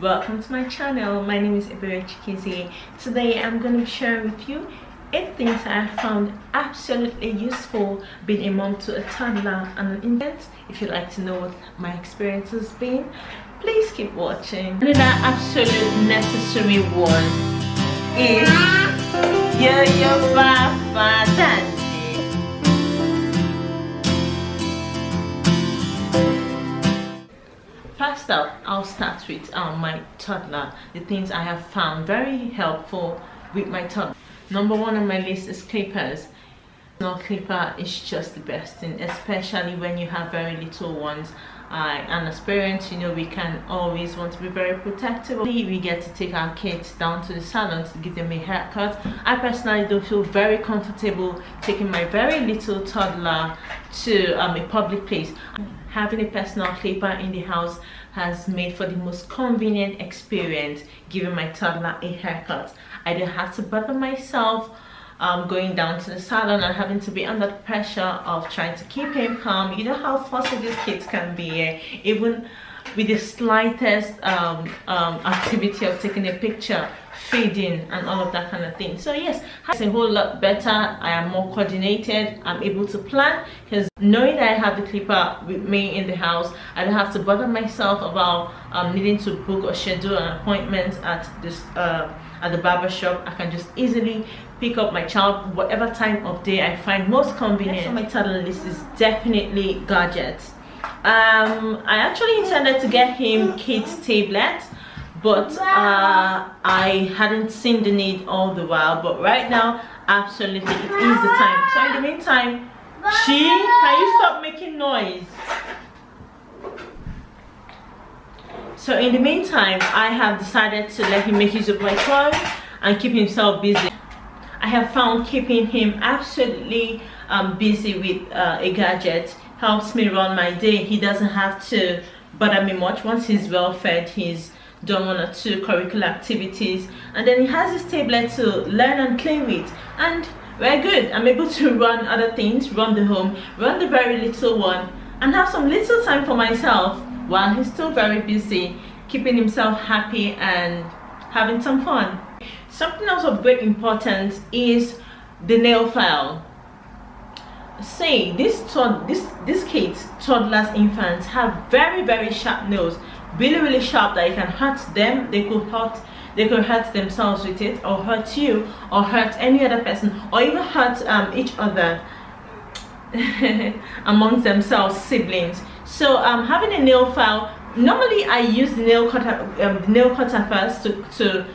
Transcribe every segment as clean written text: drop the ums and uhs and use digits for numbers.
welcome to my channel. My name is Ebere Chikezie. Today I'm going to be sharing with you 8 things I have found absolutely useful being a mom to a toddler and an infant. If you'd like to know what my experience has been, please keep watching. Another absolute necessary one is your Papa Daddy. First up, I'll start with my toddler. The things I have found very helpful with my toddler. Number 1 on my list is clippers. No clipper is just the best thing, especially when you have very little ones. And as parents, you know, we can always want to be very protective. We get to take our kids down to the salon to give them a haircut. I personally don't feel very comfortable taking my very little toddler to a public place. Having a personal clipper in the house has made for the most convenient experience giving my toddler a haircut. I don't have to bother myself going down to the salon and having to be under the pressure of trying to keep him calm. You know how fussy these kids can be, even with the slightest activity of taking a picture, feeding and all of that kind of thing. So yes, it's a whole lot better. I am more coordinated. I'm able to plan because knowing that I have the clipper with me in the house, I don't have to bother myself about needing to book or schedule an appointment at this at the barber shop. I can just easily pick up my child whatever time of day I find most convenient. Next on my toddler list is definitely gadgets. I actually intended to get him kids tablet, but I hadn't seen the need all the while. But right now, absolutely, it is the time. So in the meantime, can you stop making noise? So in the meantime, I have decided to let him make use of my toy and keep himself busy. I have found keeping him absolutely busy with a gadget helps me run my day. He doesn't have to bother me much. Once he's well fed, he's done 1 or 2 curricular activities, and then he has his tablet to learn and play with, and we're good. I'm able to run other things, run the home, run the very little one, and have some little time for myself while he's still very busy, keeping himself happy and having some fun. Something else of great importance is the nail file. Say these kids, toddlers, infants have very sharp nails, really sharp that it can hurt them. They could hurt themselves with it, or hurt you, or hurt any other person, or even hurt each other amongst themselves, siblings. So having a nail file, normally I use the nail cutter first to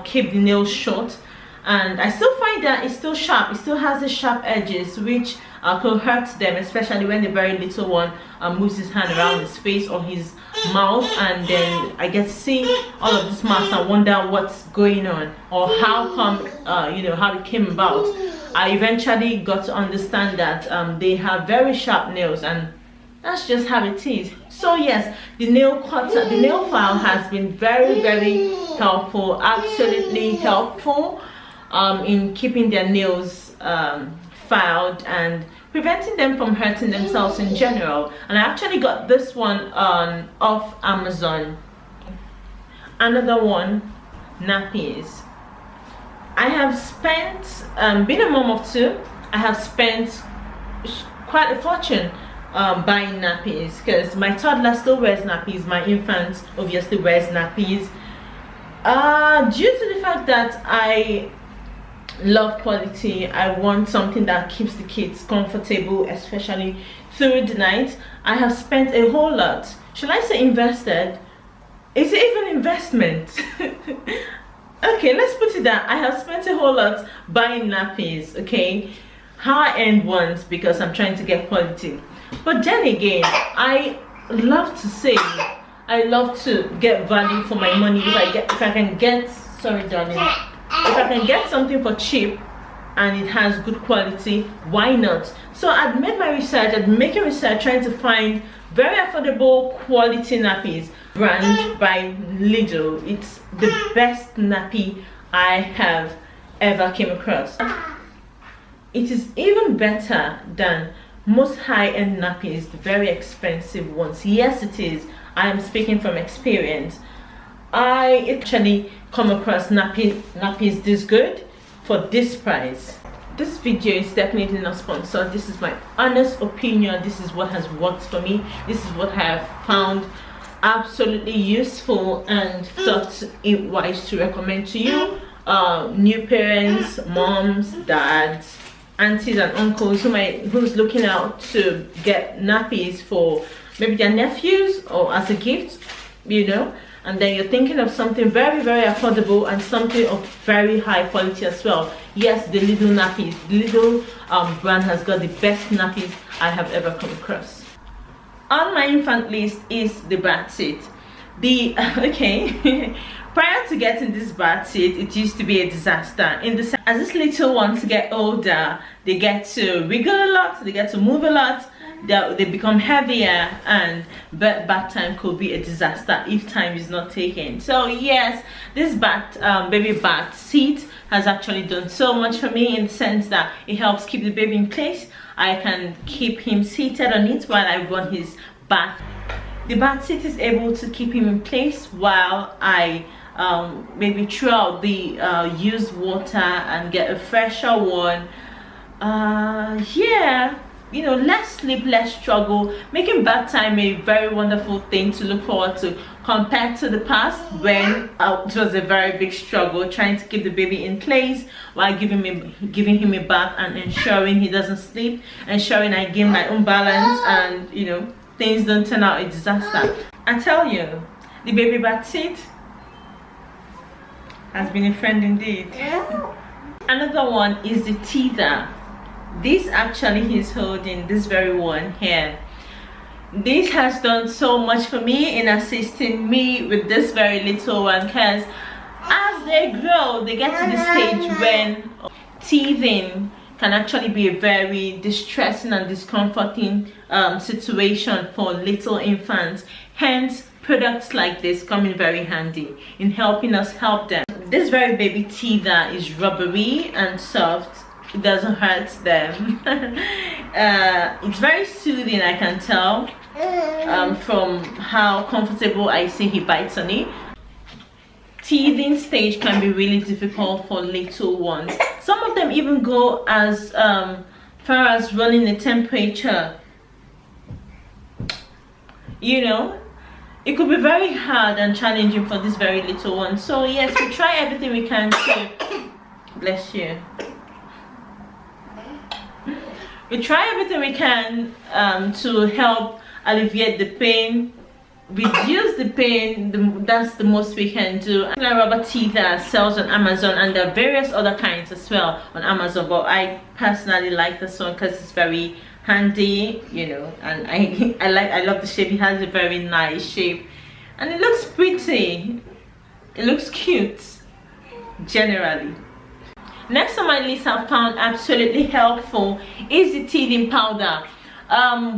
keep the nails short, and I still find that it's still sharp. It still has the sharp edges, which could hurt them, especially when the very little one moves his hand around his face or his mouth, and then I get to see all of this mass and wonder what's going on, or how come how it came about. I eventually got to understand that they have very sharp nails, and that's just how it is. So yes, the nail file has been very helpful, absolutely helpful in keeping their nails filed and preventing them from hurting themselves in general. And I actually got this one off Amazon. Another one, nappies. I have spent, being a mom of 2, I have spent quite a fortune buying nappies, because my toddler still wears nappies, my infant obviously wears nappies, due to the fact that I love quality. I want something that keeps the kids comfortable, especially through the night. I have spent a whole lot. Should I say invested? Is it even investment? Okay, let's put it that I have spent a whole lot buying nappies, okay, high-end ones, because I'm trying to get quality. But then again, I love to save. I love to get value for my money. If I can get something for cheap and it has good quality, why not? So I've made my research, I'm making research, trying to find very affordable quality nappies. Brand by Lidl. It's the best nappy I have ever came across. It is even better than most high-end nappies, the very expensive ones. Yes, it is. I am speaking from experience. I actually come across nappies this good for this price. This video is definitely not sponsored. This is my honest opinion. This is what has worked for me. This is what I have found absolutely useful and thought it wise to recommend to you, new parents, moms, dads, aunties and uncles who's looking out to get nappies for maybe their nephews or as a gift, you know, and then you're thinking of something very, very affordable and something of very high quality as well. Yes, the Lidl nappies. The Lidl brand has got the best nappies I have ever come across. On my infant list is the bath seat. Okay, prior to getting this bath seat, it used to be a disaster. As these little ones get older, they get to wiggle a lot, they get to move a lot, they become heavier, and bath time could be a disaster if time is not taken. So yes, this baby bath seat has actually done so much for me, in the sense that it helps keep the baby in place. I can keep him seated on it while I run his bath. The bath seat is able to keep him in place while I maybe throw out the used water and get a fresher one. Yeah, you know, less sleep, less struggle, making bath time a very wonderful thing to look forward to, compared to the past when it was a very big struggle trying to keep the baby in place while giving him a bath and ensuring he doesn't sleep, ensuring I gain my own balance, and you know, things don't turn out a disaster. I tell you, the baby bath seat has been a friend indeed. Another one is the teether. This actually he's holding, this very one here. This has done so much for me in assisting me with this very little one, because as they grow, they get to the stage when teething can actually be a very distressing and discomforting situation for little infants. Hence, products like this come in very handy in helping us help them. This very baby teether is rubbery and soft. It doesn't hurt them. It's very soothing, I can tell, from how comfortable I see he bites on it. Teething stage can be really difficult for little ones. Some of them even go as far as running the temperature. You know, it could be very hard and challenging for this very little one. So yes, we try everything we can to bless you. We try everything we can to help alleviate the pain, reduce the pain. That's the most we can do. And rubber teether sells on Amazon, and there are various other kinds as well on Amazon, but I personally like this one because it's very handy, you know, and I love the shape. It has a very nice shape and it looks pretty, it looks cute generally. Next on my list I've found absolutely helpful is the teething powder.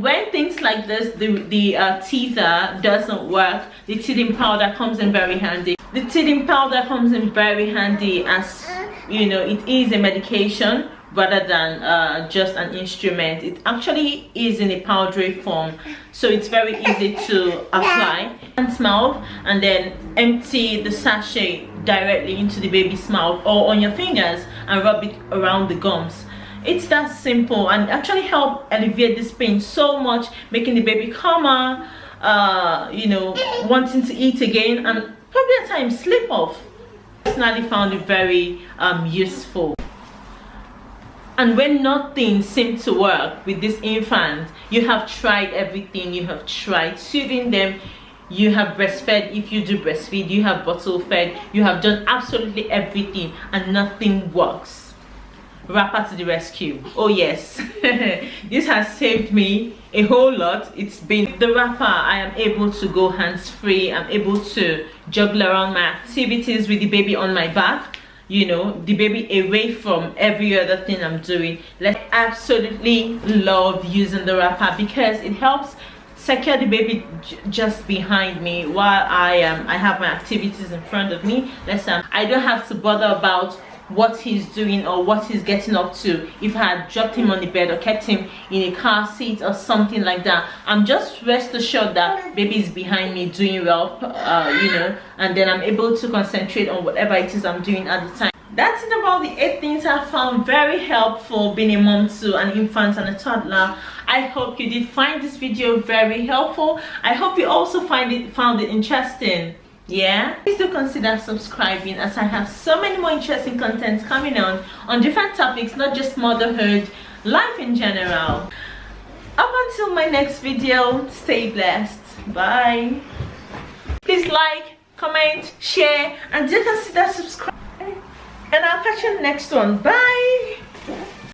When things like this, the teether doesn't work, the teething powder comes in very handy. The teething powder comes in very handy, as you know, it is a medication rather than just an instrument. It actually is in a powdery form, so it's very easy to apply and mouth, and then empty the sachet directly into the baby's mouth or on your fingers and rub it around the gums. It's that simple, and actually help alleviate this pain so much, making the baby calmer, you know, wanting to eat again, and probably at times sleep off. I personally found it very useful. And when nothing seemed to work with this infant, you have tried everything. You have tried soothing them, you have breastfed if you do breastfeed, you have bottle fed, you have done absolutely everything and nothing works. Wrapper to the rescue. Oh yes. This has saved me a whole lot. It's been the wrapper. I am able to go hands-free. I'm able to juggle around my activities with the baby on my back, you know, the baby away from every other thing I'm doing. I absolutely love using the wrapper because it helps secure the baby just behind me while I have my activities in front of me. I don't have to bother about what he's doing or what he's getting up to. If I had dropped him on the bed or kept him in a car seat or something like that, I'm just rest assured that baby is behind me doing well, you know, and then I'm able to concentrate on whatever it is I'm doing at the time. That's it about the 8 things I found very helpful being a mom to an infant and a toddler. I hope you did find this video very helpful. I hope you also found it interesting. Yeah, please do consider subscribing, as I have so many more interesting contents coming on different topics, not just motherhood, life in general. Up until my next video, stay blessed. Bye. Please like, comment, share, and do consider subscribing. And I'll catch you in the next one. Bye.